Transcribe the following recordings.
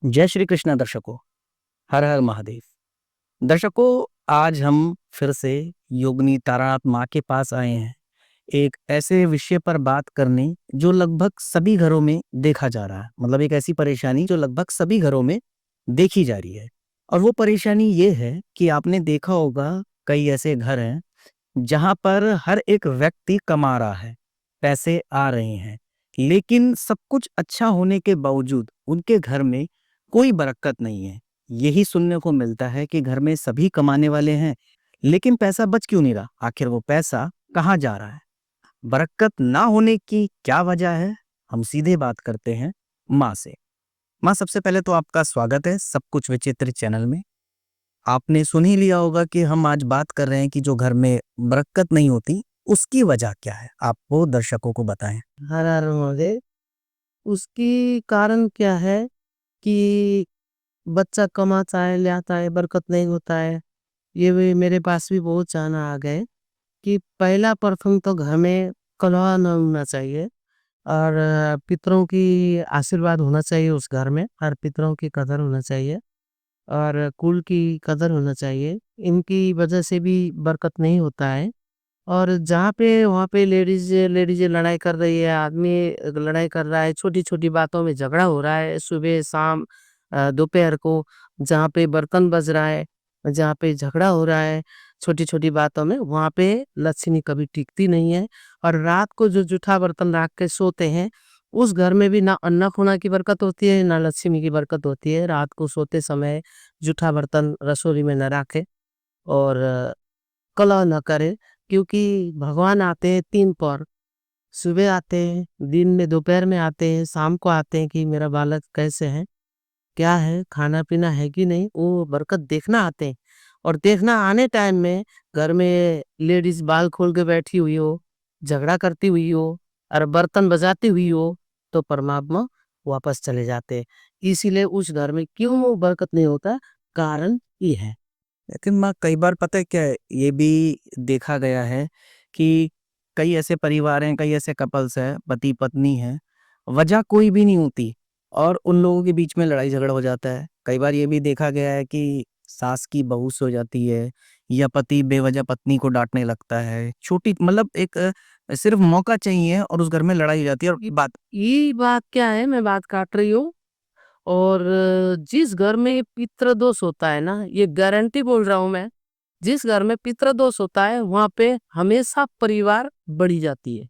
जय श्री कृष्णा दर्शकों। हर हर महादेव। दर्शकों, आज हम फिर से योगिनी तारानाथ माँ के पास आए हैं एक ऐसे विषय पर बात करने जो लगभग सभी घरों में देखा जा रहा है। मतलब एक ऐसी परेशानी जो लगभग सभी घरों में देखी जा रही है। और वो परेशानी ये है कि आपने देखा होगा, कई ऐसे घर हैं जहां पर हर एक व्यक्ति कमा रहा है, पैसे आ रहे हैं, लेकिन सब कुछ अच्छा होने के बावजूद उनके घर में कोई बरकत नहीं है। यही सुनने को मिलता है कि घर में सभी कमाने वाले हैं, लेकिन पैसा बच क्यों नहीं रहा? आखिर वो पैसा कहाँ जा रहा है? बरकत ना होने की क्या वजह है? हम सीधे बात करते हैं माँ से। माँ, सबसे पहले तो आपका स्वागत है सब कुछ विचित्र चैनल में। आपने सुन ही लिया होगा कि हम आज बात कर रहे हैं कि जो घर में बरकत नहीं होती, उसकी वजह क्या है? आप वो दर्शकों को बताएं। हर हर महादेव। उसकी कारण क्या है कि बच्चा कमाता है, ले आता है, बरकत नहीं होता है। ये भी मेरे पास भी बहुत जाना आ गए कि पहला प्रथम तो घर में कलह न होना चाहिए और पितरों की आशीर्वाद होना चाहिए उस घर में, हर पितरों की कदर होना चाहिए और कुल की कदर होना चाहिए। इनकी वजह से भी बरकत नहीं होता है। और जहाँ पे वहाँ पे लेडीज लेडीज लड़ाई कर रही है, आदमी लड़ाई कर रहा है, छोटी-छोटी बातों में झगड़ा हो रहा है, सुबह, शाम, दोपहर को जहाँ पे बर्तन बज रहा है, जहाँ पे झगड़ा हो रहा है, छोटी-छोटी बातों में, वहाँ पे लक्ष्मी कभी टिकती नहीं है। और रात को जो जूठा बर्तन रख के सोते हैं, उस घर में भी ना अन्नपूर्णा की बरकत होती है, ना लक्ष्मी की बरकत होती है। रात को सोते समय जूठा बर्तन रसोई में न रखें और कलह न करे, क्योंकि भगवान आते हैं 3 पहर, सुबह आते हैं, दिन में, दोपहर में आते हैं, शाम को आते हैं कि मेरा बालक कैसे है, क्या है, खाना-पीना है कि नहीं, वो बरकत देखना आते हैं। और देखना आने टाइम में घर में लेडीज़ बाल खोल के बैठी हुई हो, झगड़ा करती हुई हो और बर्तन बजाती हुई हो, तो परमात्मा वापस चले जाते हैं। इसीलिए उस घर में क्यों बरकत नहीं होता, कारण ये है। लेकिन माँ, कई बार पता है क्या है, ये भी देखा गया है कि कई ऐसे परिवार हैं, कई ऐसे कपल्स हैं, पति पत्नी हैं, वजह कोई भी नहीं होती और उन लोगों के बीच में लड़ाई झगड़ा हो जाता है। कई बार ये भी देखा गया है कि सास की बहू से हो जाती है या पति बेवजह पत्नी को डांटने लगता है। छोटी मतलब एक सिर्फ मौका चाहिए और उस घर में लड़ाई हो जाती है। और ये बात क्या है, मैं बात काट रही हूँ। और जिस घर में पितृदोष होता है ना, ये गारंटी बोल रहा हूँ मैं, जिस घर में पितृदोष होता है वहाँ पे हमेशा परिवार बढ़ी जाती है।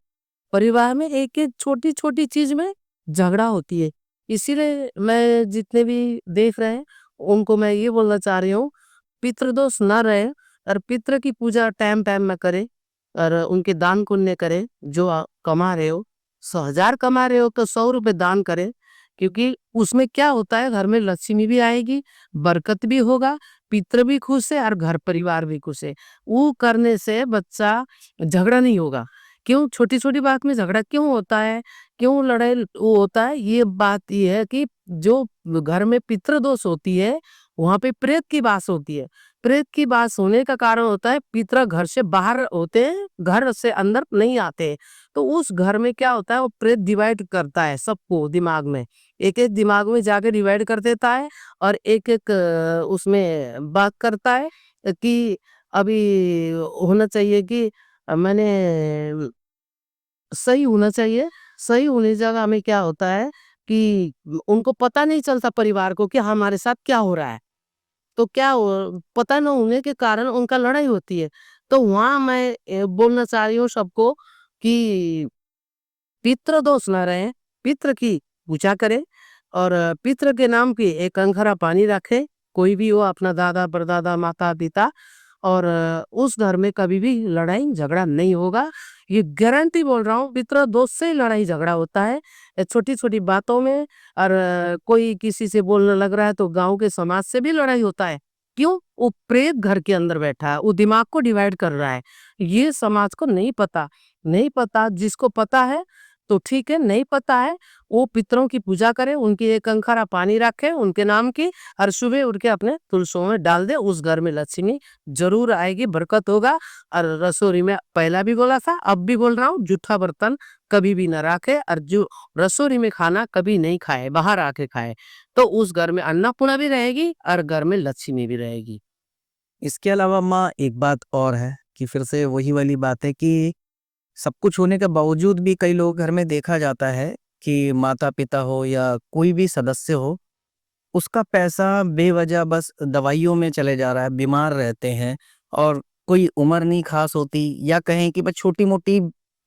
परिवार में एक-एक छोटी-छोटी चीज़ में झगड़ा होती है। इसीलिए मैं जितने भी देख रहे हैं, उनको मैं ये बोलना चाह रही हूँ, पितृदोष ना रहे और पितृ की पूजा टाइम-टाइम में करें और उनके दान पुण्य करें। जो कमा रहे हो, 100,000 कमा रहे हो तो ₹100 दान करें, क्योंकि उसमें क्या होता है, घर में लक्ष्मी भी आएगी, बरकत भी होगा, पितृ भी खुश है और घर परिवार भी खुश है। वो करने से बच्चा झगड़ा नहीं होगा। क्यों छोटी-छोटी बात में झगड़ा क्यों होता है? क्यों लड़ाई वो होता है? ये बात ये है कि जो घर में पितृदोष होती है, वहाँ पे प्रेत की वास होती है। प्रेत की वास होने का कारण होता है, पितृ घर से बाहर होते हैं, घर से अंदर नहीं आते हैं। तो उस घर में क्या होता है, वो प्रेत डिवाइड करता है सबको दिमाग में। एक-एक दिमाग में जाके डिवाइड कर देता है और एक-एक उसमें बात करता है कि अभी होना चाहिए कि मैंने सही होना चाहिए। सही होने की जगह में क्या होता है कि उनको पता नहीं चलता परिवार को कि हमारे साथ क्या हो रहा है। तो क्या हो पता न होने के कारण उनका लड़ाई होती है। तो वहाँ मैं बोलना चाह रही हूँ सबको कि पितृ दोष ना रहे, पितृ की पूजा करें और पितृ के नाम की एक अंघरा पानी रखें, कोई भी हो, अपना दादा, परदादा, माता-पिता, और उस घर में कभी भी लड़ाई झगड़ा नहीं होगा। ये गारंटी बोल रहा हूँ, पितृ दोष से ही लड़ाई झगड़ा होता है। छोटी-छोटी बातों में और कोई किसी से बोलने लग रहा है तो गाँव के समाज से भी लड़ाई होता है। क्यों? वो प्रेत घर के अंदर बैठा है, वो दिमाग को डिवाइड कर रहा है। ये समाज को नहीं पता, नहीं पता, जिसको पता है तो ठीक है, नहीं पता है, वो पितरों की पूजा करे, उनकी एक अंखारा पानी रखे उनके नाम की, और सुबह उठ के अपने तुलसियों में डाल दे, उस घर में लक्ष्मी जरूर आएगी, बरकत होगा। और रसोई में पहला भी बोला था, अब भी बोल रहा हूँ, जूठा बर्तन कभी भी न रखे, और जो रसोई में खाना कभी नहीं खाए, बाहर आके खाए, तो उस घर में अन्नपूर्णा भी रहेगी और घर में लक्ष्मी भी रहेगी। इसके अलावा माँ एक बात और है कि फिर से वही वाली बात है कि सब कुछ होने के बावजूद भी कई लोग घर में देखा जाता है कि माता पिता हो या कोई भी सदस्य हो, उसका पैसा बेवजह बस दवाइयों में चले जा रहा है, बीमार रहते हैं और कोई उम्र नहीं खास होती, या कहें कि बस छोटी-मोटी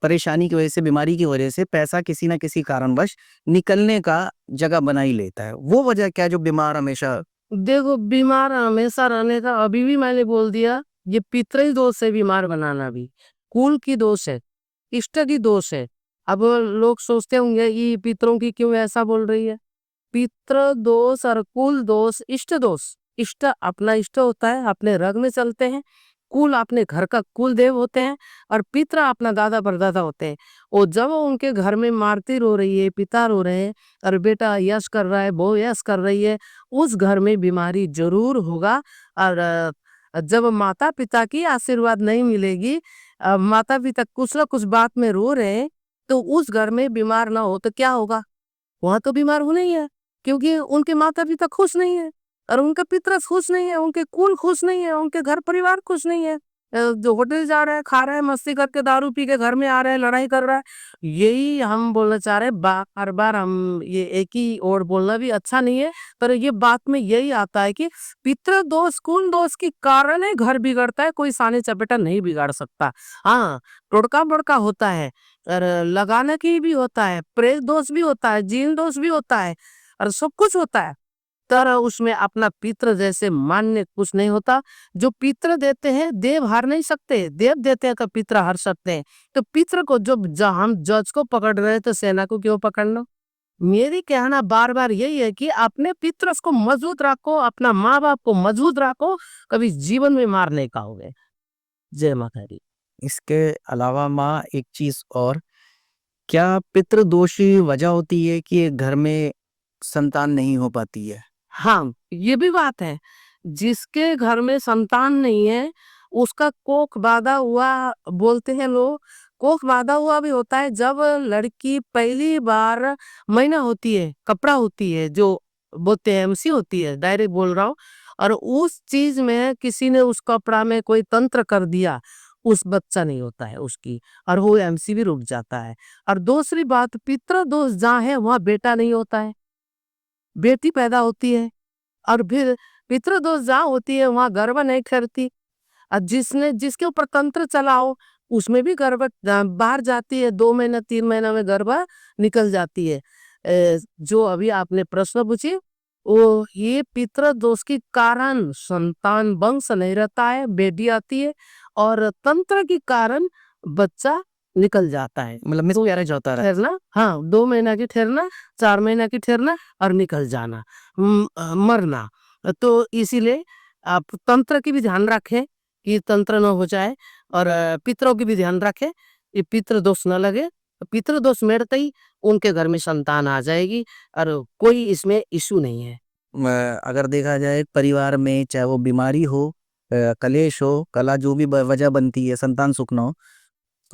परेशानी की वजह से, बीमारी की वजह से पैसा किसी न किसी कारणवश निकलने का जगह बना ही लेता है। वो वजह क्या है जो बीमार हमेशा। देखो, बीमार हमेशा रहने का अभी भी मैंने बोल दिया, ये पितरी दोष है, बीमार बनाना भी कुल की दोष है, इष्ट की दोष है। अब लोग सोचते होंगे ये पितरों की क्यों ऐसा बोल रही है। पितृ दोष और कुल दोष, इष्ट दोष, इष्ट अपना इष्ट होता है, अपने रग में चलते हैं। कुल अपने घर का कुल देव होते हैं, और पितृ अपना दादा परदादा होते हैं। और जब उनके घर में मारती रो रही है, पिता रो रहे हैं, और बेटा यश कर रहा है, बहू यश कर रही है, उस घर में बीमारी जरूर होगा। और जब माता पिता की आशीर्वाद नहीं मिलेगी, माता पिता कुछ ना कुछ बात में रो रहे हैं, तो उस घर में बीमार ना हो तो क्या होगा, वहां तो बीमार होना ही है, क्योंकि उनके माता पिता खुश नहीं है, और उनके पितर खुश नहीं है, उनके कुल खुश नहीं है, उनके घर परिवार खुश नहीं है। जो होटल जा रहा है, खा रहा है, मस्ती करके दारू पी के घर में आ रहा है, लड़ाई कर रहा है। यही हम बोलना चाह रहे हैं, बार बार हम ये एक ही और बोलना भी अच्छा नहीं है, पर ये बात में यही आता है कि पितृ दोष कुल दोष के कारण है घर बिगड़ता है, कोई साने चपेटा नहीं बिगाड़ सकता। हाँ, टोटका बड़का होता है, और लगाने की भी होता है, प्रेत दोष भी होता है, जीन दोष भी होता है, और सब कुछ होता है। तर उसमें अपना पितृ जैसे मान्य कुछ नहीं होता। जो पितृ देते हैं देव हार नहीं सकते, देव देते हैं तो पितृ हार सकते हैं। तो पितृ को जो हम जज को पकड़ रहे हैं, तो सेना को क्यों पकड़ना। मेरी कहना बार बार यही है कि अपने पितृ को मजबूत रखो, अपना माँ बाप को मजबूत रखो, कभी जीवन में मार नहीं खाओगे। जय माता दी। इसके अलावा माँ एक चीज और, क्या पितृदोषी वजह होती है कि एक घर में संतान नहीं हो पाती है? हाँ, ये भी बात है। जिसके घर में संतान नहीं है, उसका कोख बाँधा हुआ बोलते हैं लोग। कोख बाँधा हुआ भी होता है जब लड़की पहली बार महीना होती है, कपड़ा होती है, जो बोलते हैं एमसी होती है, डायरेक्ट बोल रहा हूँ। और उस चीज में किसी ने उस कपड़ा में कोई तंत्र कर दिया, उस बच्चा नहीं होता है उसकी, और वो एमसी भी रुक जाता है। और दूसरी बात, पितृ दोष जहाँ है वहाँ बेटा नहीं होता है, बेटी पैदा होती है। और फिर पितृदोष जहाँ होती है वहाँ गर्भ नहीं ठहरती, और जिसने जिसके ऊपर तंत्र चलाओ उसमें भी गर्भ बाहर जाती है, 2 महीना 3 महीना में गर्भ निकल जाती है। जो अभी आपने प्रश्न पूछी, वो ये पितृदोष के कारण संतान वंश नहीं रहता है, बेटी आती है, और तंत्र के कारण बच्चा निकल जाता है। मतलब मिस प्यारे जाता रहा। ठहरना, हाँ, 2 महीना की ठहरना, 4 महीना की ठहरना, और निकल जाना, मरना। तो इसीलिए आप तंत्र की भी ध्यान रखें कि तंत्र न हो जाए, और पितरों की भी ध्यान रखें, ये पितृ दोष न लगे। पितृ दोष मिटते ही उनके घर में संतान आ जाएगी, और कोई इसमें इशू नहीं है। अगर देखा जाए परिवार में, चाहे वो बीमारी हो, कलेश हो, कला, जो भी वजह बनती है संतान सुख ना हो,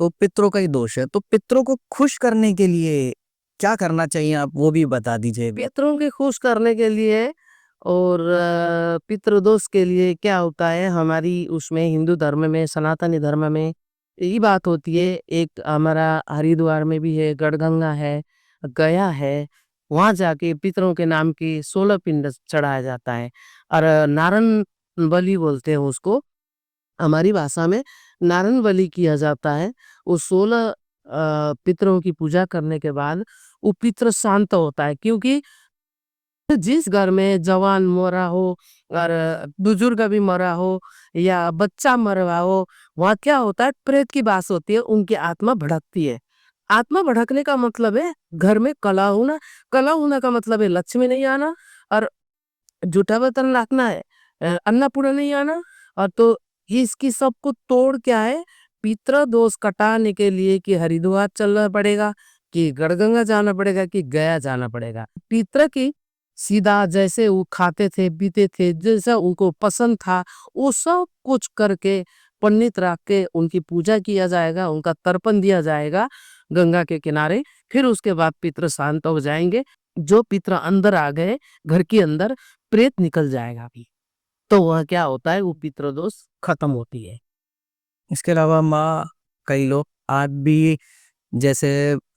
तो पितरों का ही दोष है। तो पितरों को खुश करने के लिए क्या करना चाहिए, आप वो भी बता दीजिए। पितरों के खुश करने के लिए और पितृदोष के लिए क्या होता है, हमारी उसमें हिंदू धर्म में, सनातनी धर्म में यही बात होती है। एक हमारा हरिद्वार में भी है, गढ़गंगा है, गया है, वहां जाके पितरों के नाम की 16 पिंड चढ़ाया जाता है। और नारन बलि बोलते हैं उसको, हमारी भाषा में नारन बलि किया जाता है। वो 16 पितरों की पूजा करने के बाद वो पितृ शांत होता है, क्योंकि जिस घर में जवान मरा हो और बुजुर्ग भी मरा हो या बच्चा मरा हो, वहाँ क्या होता है, प्रेत की बात होती है, उनकी आत्मा भड़कती है। आत्मा भड़कने का मतलब है घर में कला होना, कला होना का मतलब है लक्ष्मी नहीं आना, और जूठा बर्तन रखना है, अन्नपूर्णा नहीं आना। और तो ये इसकी सबको तोड़ क्या है, पितृ दोष कटाने के लिए कि हरिद्वार चलना पड़ेगा, कि गढ़गंगा जाना पड़ेगा कि गया जाना पड़ेगा। पितृ की सीधा जैसे वो खाते थे पीते थे जैसा उनको पसंद था वो सब कुछ करके पंडित रख के उनकी पूजा किया जाएगा, उनका तर्पण दिया जाएगा गंगा के किनारे। फिर उसके बाद पितृ शांत हो जाएंगे। जो पितृ अंदर आ गए घर के अंदर, प्रेत निकल जाएगा भी, तो वह क्या होता है, वो पितृदोष खत्म होती है। इसके अलावा माँ, कई लोग आज भी जैसे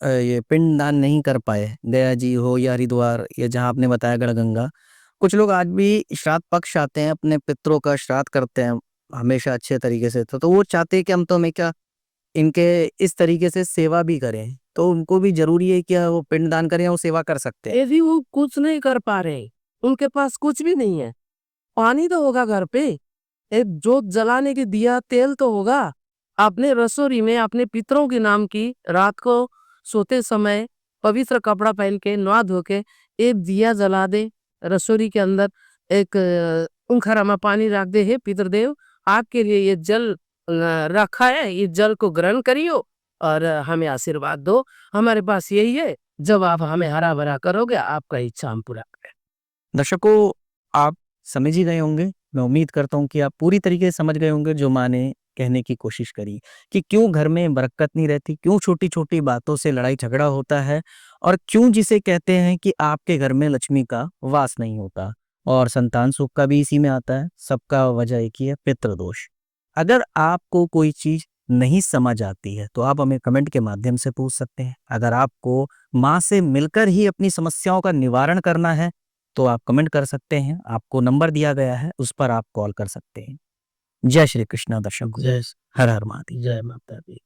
ये पिंडदान नहीं कर पाए, गया जी हो या हरिद्वार या जहाँ आपने बताया गढ़गंगा, कुछ लोग आज भी श्राद्ध पक्ष आते हैं, अपने पितरों का श्राद्ध करते हैं हमेशा अच्छे तरीके से। तो वो चाहते हैं कि हम तो हमेशा इनके इस तरीके से सेवा भी करें, तो उनको भी जरूरी है कि वो पिंडदान करें, वो सेवा कर सकते हैं। यदि वो कुछ नहीं कर पा रहे, उनके पास कुछ भी नहीं है, पानी तो होगा घर पे, एक जोत जलाने के दिया तेल तो होगा, अपने रसोई में अपने पितरों के नाम की रात को सोते समय पवित्र कपड़ा पहन के नहा धो के एक दिया जला दे रसोई के अंदर, एक उंखरा में पानी रख दे, हे पितृदेव आपके लिए ये जल रखा है, ये जल को ग्रहण करियो और हमें आशीर्वाद दो, हमारे पास यही है, जब आप हमें हरा भरा करोगे आपका इच्छा हम पूरा करें। दर्शकों, आप समझ ही गए होंगे, मैं उम्मीद करता हूँ कि आप पूरी तरीके से समझ गए होंगे जो माँ ने कहने की कोशिश करी कि क्यों घर में बरकत नहीं रहती, क्यों छोटी छोटी बातों से लड़ाई झगड़ा होता है, और क्यों जिसे कहते हैं कि आपके घर में लक्ष्मी का वास नहीं होता, और संतान सुख का भी इसी में आता है। सबका वजह एक ही है, पितृदोष। अगर आपको कोई चीज नहीं समझ आती है तो आप हमें कमेंट के माध्यम से पूछ सकते हैं। अगर आपको माँ से मिलकर ही अपनी समस्याओं का निवारण करना है तो आप कमेंट कर सकते हैं, आपको नंबर दिया गया है, उस पर आप कॉल कर सकते हैं। जय श्री कृष्णा दर्शकों, जय हर हर महादेव। जय माता दी।